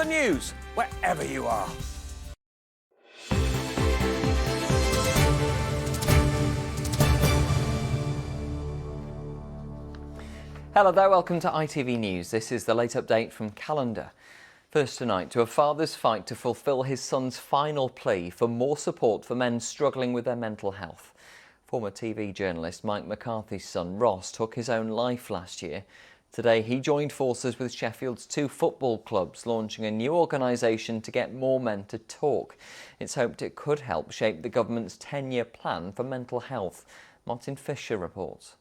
The news, wherever you are. Hello there, welcome to ITV News. This is the late update from Calendar. First tonight, to a father's fight to fulfil his son's final plea for more support for men struggling with their mental health. Former TV journalist Mike McCarthy's son Ross took his own life last year. Today he joined forces with Sheffield's 2 football clubs, launching a new organisation to get more men to talk. It's hoped it could help shape the government's 10-year plan for mental health. Martin Fisher reports.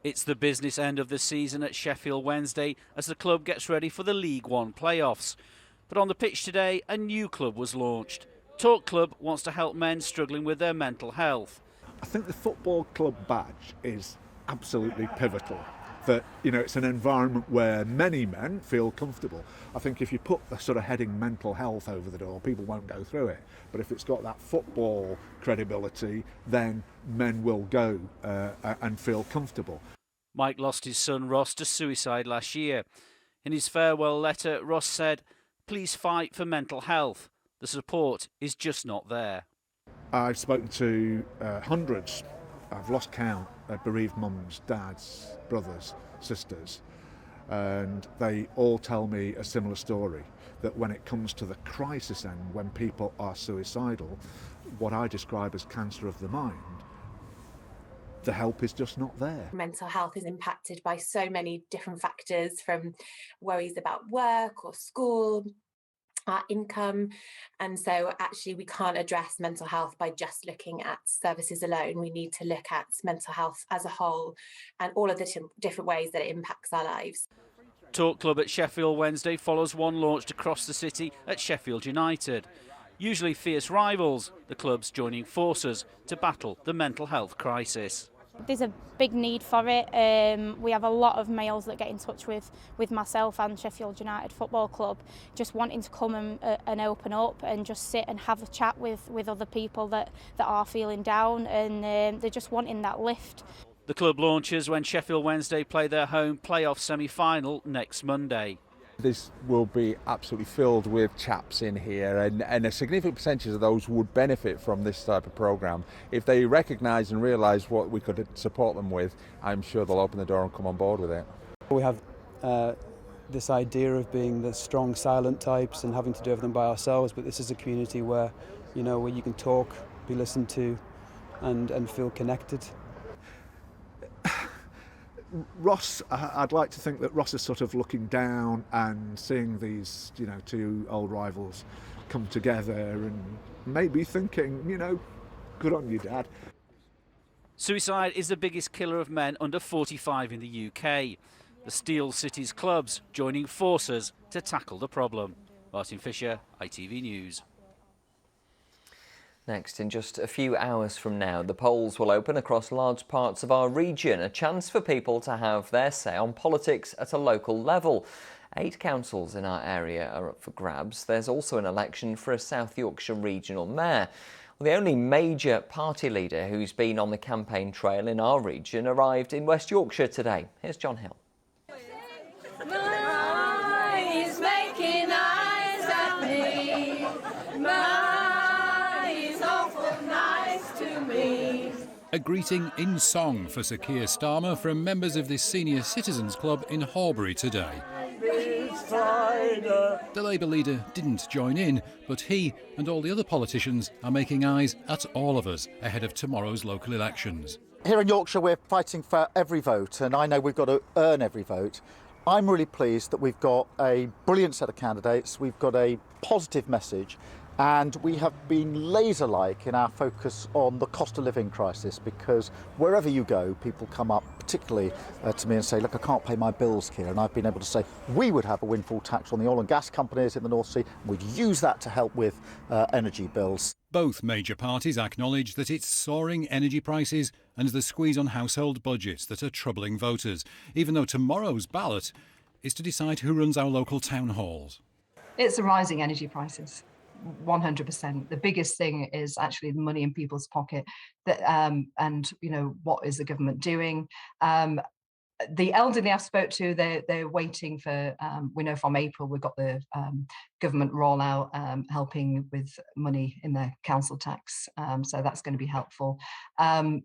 It's the business end of the season at Sheffield Wednesday as the club gets ready for the League One playoffs. But on the pitch today, a new club was launched. Talk Club wants to help men struggling with their mental health. I think the football club badge is absolutely pivotal. That, you know, it's an environment where many men feel comfortable. I think if you put the sort of heading mental health over the door, people won't go through it. But if it's got that football credibility, then men will go and feel comfortable. Mike lost his son Ross to suicide last year. In his farewell letter, Ross said, "Please fight for mental health. The support is just not there." I've spoken to hundreds, I've lost count, bereaved mums, dads, brothers, sisters, and they all tell me a similar story, that when it comes to the crisis end, when people are suicidal, what I describe as cancer of the mind, the help is just not there. Mental health is impacted by so many different factors, from worries about work or school, our income, and so actually we can't address mental health by just looking at services alone. We need to look at mental health as a whole and all of the different ways that it impacts our lives. Talk Club at Sheffield Wednesday follows one launched across the city at Sheffield United. Usually fierce rivals, the clubs joining forces to battle the mental health crisis. There's a big need for it. We have a lot of males that get in touch with myself and Sheffield United Football Club, just wanting to come and open up and just sit and have a chat with other people that are feeling down, and they're just wanting that lift. The club launches when Sheffield Wednesday play their home playoff semi-final next Monday. This will be absolutely filled with chaps in here, and a significant percentage of those would benefit from this type of programme. If they recognise and realise what we could support them with, I'm sure they'll open the door and come on board with it. We have this idea of being the strong silent types and having to do everything by ourselves, but this is a community where, you know, where you can talk, be listened to and feel connected. Ross, I'd like to think that Ross is sort of looking down and seeing these, you know, 2 old rivals come together and maybe thinking, you know, good on you, Dad. Suicide is the biggest killer of men under 45 in the UK. The Steel Cities clubs joining forces to tackle the problem. Martin Fisher, ITV News. Next, in just a few hours from now, the polls will open across large parts of our region, a chance for people to have their say on politics at a local level. 8 councils in our area are up for grabs. There's also an election for a South Yorkshire regional mayor. Well, the only major party leader who's been on the campaign trail in our region arrived in West Yorkshire today. Here's John Hill. He's making eyes at me. A greeting in song for Sir Keir Starmer from members of this senior citizens club in Horbury today. The Labour leader didn't join in, but he and all the other politicians are making eyes at all of us ahead of tomorrow's local elections. Here in Yorkshire we're fighting for every vote, and I know we've got to earn every vote. I'm really pleased that we've got a brilliant set of candidates, we've got a positive message, and we have been laser-like in our focus on the cost of living crisis, because wherever you go, people come up particularly to me and say, look, I can't pay my bills here. And I've been able to say we would have a windfall tax on the oil and gas companies in the North Sea, and we'd use that to help with energy bills. Both major parties acknowledge that it's soaring energy prices and the squeeze on household budgets that are troubling voters, even though tomorrow's ballot is to decide who runs our local town halls. It's the rising energy prices. 100%. The biggest thing is actually the money in people's pocket. That and you know, what is the government doing? The elderly I spoke to, they're waiting for, we know from April we've got the government rollout helping with money in their council tax, so that's going to be helpful.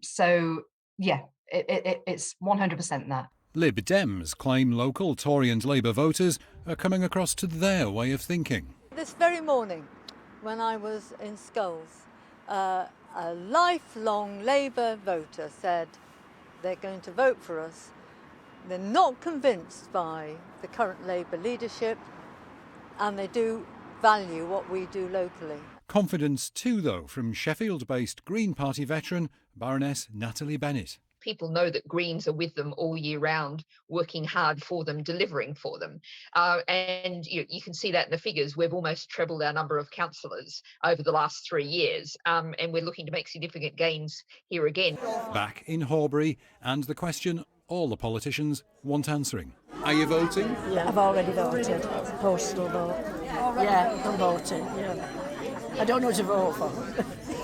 So yeah, it's 100% that. Lib Dems claim local Tory and Labour voters are coming across to their way of thinking. This very morning, when I was in Skulls, a lifelong Labour voter said they're going to vote for us. They're not convinced by the current Labour leadership, and they do value what we do locally. Confidence too, though, from Sheffield-based Green Party veteran Baroness Natalie Bennett. People know that Greens are with them all year round, working hard for them, delivering for them. And you can see that in the figures. We've almost trebled our number of councillors over the last 3 years, and we're looking to make significant gains here again. Back in Horbury, and the question all the politicians want answering. Are you voting? Yeah, I've already voted. Postal vote. Yeah, I'm voting. Yeah. I don't know who to vote for.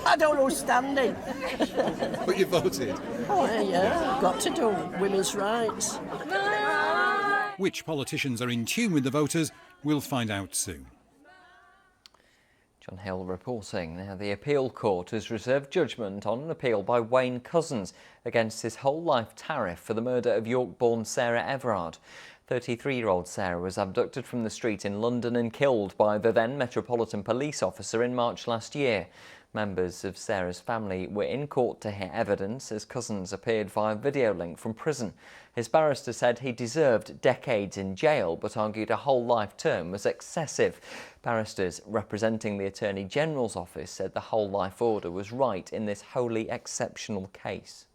I don't know who's standing. But you voted? Oh, yeah, I've got to do. Women's rights. Which politicians are in tune with the voters, we'll find out soon. John Hill reporting. Now, the appeal court has reserved judgment on an appeal by Wayne Couzens against his whole-life tariff for the murder of York-born Sarah Everard. 33-year-old Sarah was abducted from the street in London and killed by the then Metropolitan Police officer in March last year. Members of Sarah's family were in court to hear evidence as Couzens appeared via video link from prison. His barrister said he deserved decades in jail, but argued a whole life term was excessive. Barristers representing the Attorney General's office said the whole life order was right in this wholly exceptional case.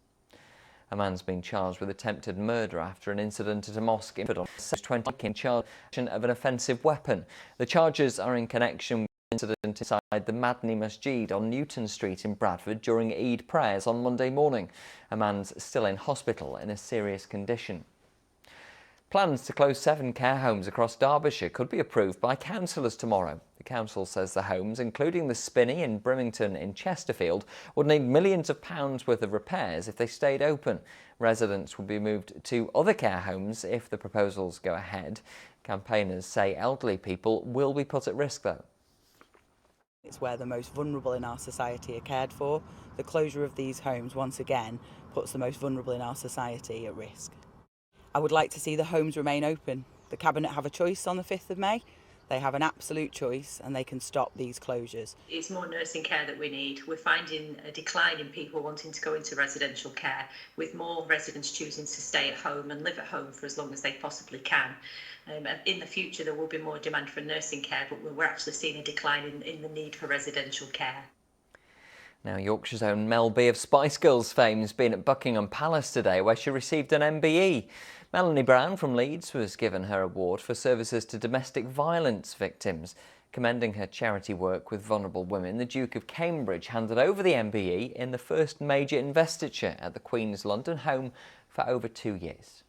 A man's been charged with attempted murder after an incident at a mosque in Billington. 20 in charge of an offensive weapon. The charges are in connection with an incident inside the Madni Masjid on Newton Street in Bradford during Eid prayers on Monday morning. A man's still in hospital in a serious condition. Plans to close 7 care homes across Derbyshire could be approved by councillors tomorrow. The council says the homes, including the Spinney in Brimington in Chesterfield, would need millions of pounds worth of repairs if they stayed open. Residents will be moved to other care homes if the proposals go ahead. Campaigners say elderly people will be put at risk, though. It's where the most vulnerable in our society are cared for. The closure of these homes, once again, puts the most vulnerable in our society at risk. I would like to see the homes remain open. The Cabinet have a choice on the 5th of May. They have an absolute choice and they can stop these closures. It's more nursing care that we need. We're finding a decline in people wanting to go into residential care, with more residents choosing to stay at home and live at home for as long as they possibly can. In the future there will be more demand for nursing care, but we're actually seeing a decline in the need for residential care. Now, Yorkshire's own Mel B of Spice Girls fame has been at Buckingham Palace today, where she received an MBE. Melanie Brown from Leeds was given her award for services to domestic violence victims. Commending her charity work with vulnerable women, the Duke of Cambridge handed over the MBE in the first major investiture at the Queen's London home for over 2 years.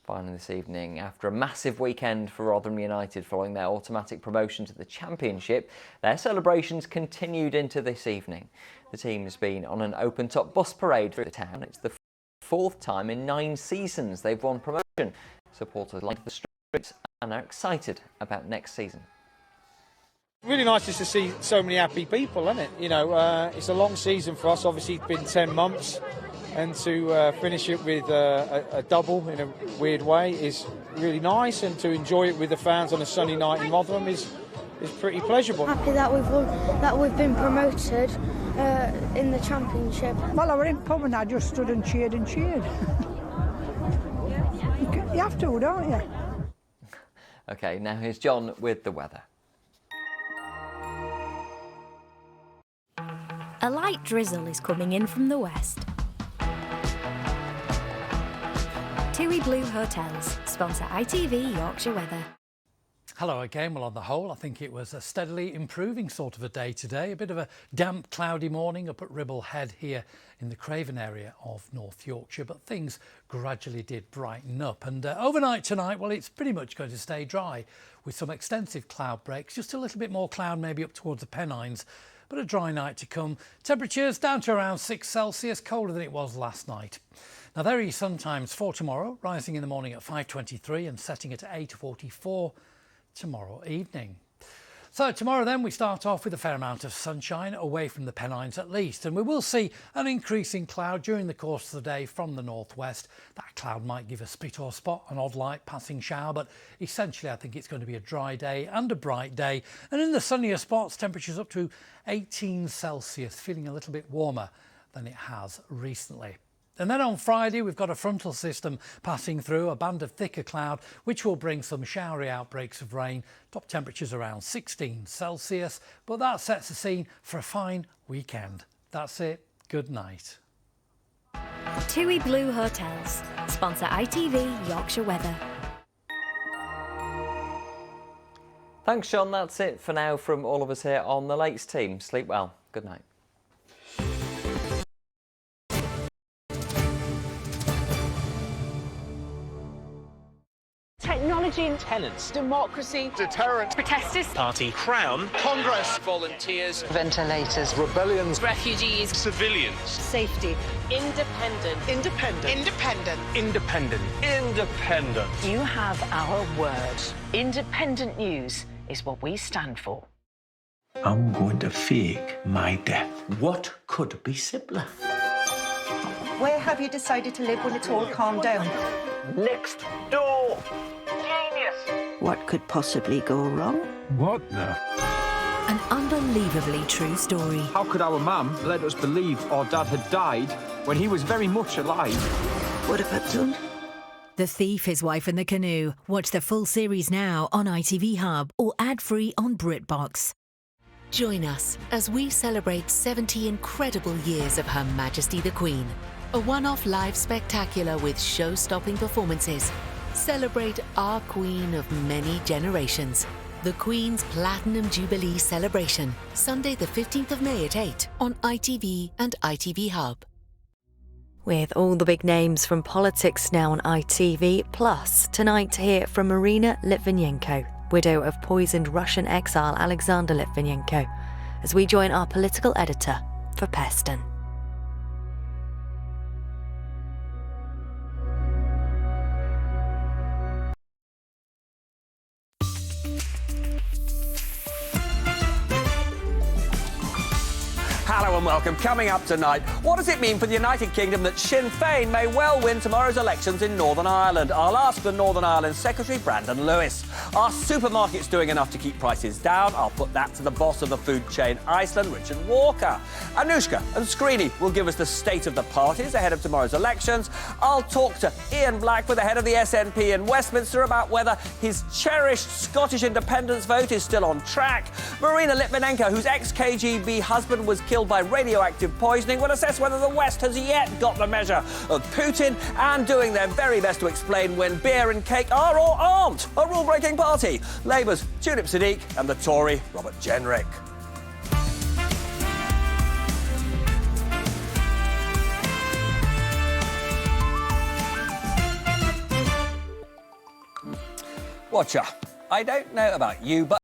Finally this evening, after a massive weekend for Rotherham United following their automatic promotion to the Championship, their celebrations continued into this evening. The team has been on an open-top bus parade through the town. It's the 4th time in 9 seasons they've won promotion. Supporters lined the streets and are excited about next season. Really nice just to see so many happy people, isn't it? You know, it's a long season for us. Obviously, it's been 10 months. And to finish it with a double in a weird way is really nice, and to enjoy it with the fans on a sunny night in Rotherham is pretty pleasurable. Happy that we've won, that we've been promoted in the Championship. Well, I were in pub and I just stood and cheered and cheered. You have to, don't you? OK, now here's John with the weather. A light drizzle is coming in from the west. TUI Blue Hotels sponsor ITV Yorkshire weather. Hello again. Well, on the whole, I think it was a steadily improving sort of a day today. A bit of a damp, cloudy morning up at Ribble Head here in the Craven area of North Yorkshire, but things gradually did brighten up. And overnight tonight, well, it's pretty much going to stay dry with some extensive cloud breaks, just a little bit more cloud maybe up towards the Pennines, but a dry night to come. Temperatures down to around 6 Celsius, colder than it was last night. Now there is sun times for tomorrow, rising in the morning at 5:23 and setting at 8:44 tomorrow evening. So tomorrow then we start off with a fair amount of sunshine away from the Pennines at least, and we will see an increase in cloud during the course of the day from the northwest. That cloud might give a spit or spot, an odd light passing shower, but essentially I think it's going to be a dry day and a bright day, and in the sunnier spots temperatures up to 18 Celsius, feeling a little bit warmer than it has recently. And then on Friday, we've got a frontal system passing through, a band of thicker cloud, which will bring some showery outbreaks of rain. Top temperatures around 16 Celsius, but that sets the scene for a fine weekend. That's it. Good night. TUI Blue Hotels, sponsor ITV Yorkshire Weather. Thanks, Sean. That's it for now from all of us here on the Lakes team. Sleep well. Good night. Technology, tenants, democracy, deterrent, protesters, party, crown, Congress, volunteers, ventilators, rebellions, refugees, civilians, safety, independent, independent. You have our word. Independent news is what we stand for. I'm going to fake my death. What could be simpler? Where have you decided to live when it's all calmed down? Next door. What could possibly go wrong? What the? An unbelievably true story. How could our mum let us believe our dad had died when he was very much alive? What have I done? The Thief, His Wife and the Canoe. Watch the full series now on ITV Hub or ad-free on BritBox. Join us as we celebrate 70 incredible years of Her Majesty the Queen. A one-off live spectacular with show-stopping performances. Celebrate our Queen of many generations. The Queen's Platinum Jubilee Celebration. Sunday the 15th of May at 8 on ITV and ITV Hub. With all the big names from politics now on ITV, plus tonight to hear from Marina Litvinenko, widow of poisoned Russian exile Alexander Litvinenko, as we join our political editor for Peston. Hello and welcome. Coming up tonight, what does it mean for the United Kingdom that Sinn Féin may well win tomorrow's elections in Northern Ireland? I'll ask the Northern Ireland Secretary Brandon Lewis. Are supermarkets doing enough to keep prices down? I'll put that to the boss of the food chain Iceland, Richard Walker. Anushka and Screeny will give us the state of the parties ahead of tomorrow's elections. I'll talk to Ian Blackford, the head of the SNP in Westminster, about whether his cherished Scottish independence vote is still on track. Marina Litvinenko, whose ex-KGB husband was killed by radioactive poisoning, will assess whether the West has yet got the measure of Putin, and doing their very best to explain when beer and cake are or aren't a rule-breaking party. Labour's Tulip Siddiq and the Tory Robert Jenrick. Watcher, I don't know about you, but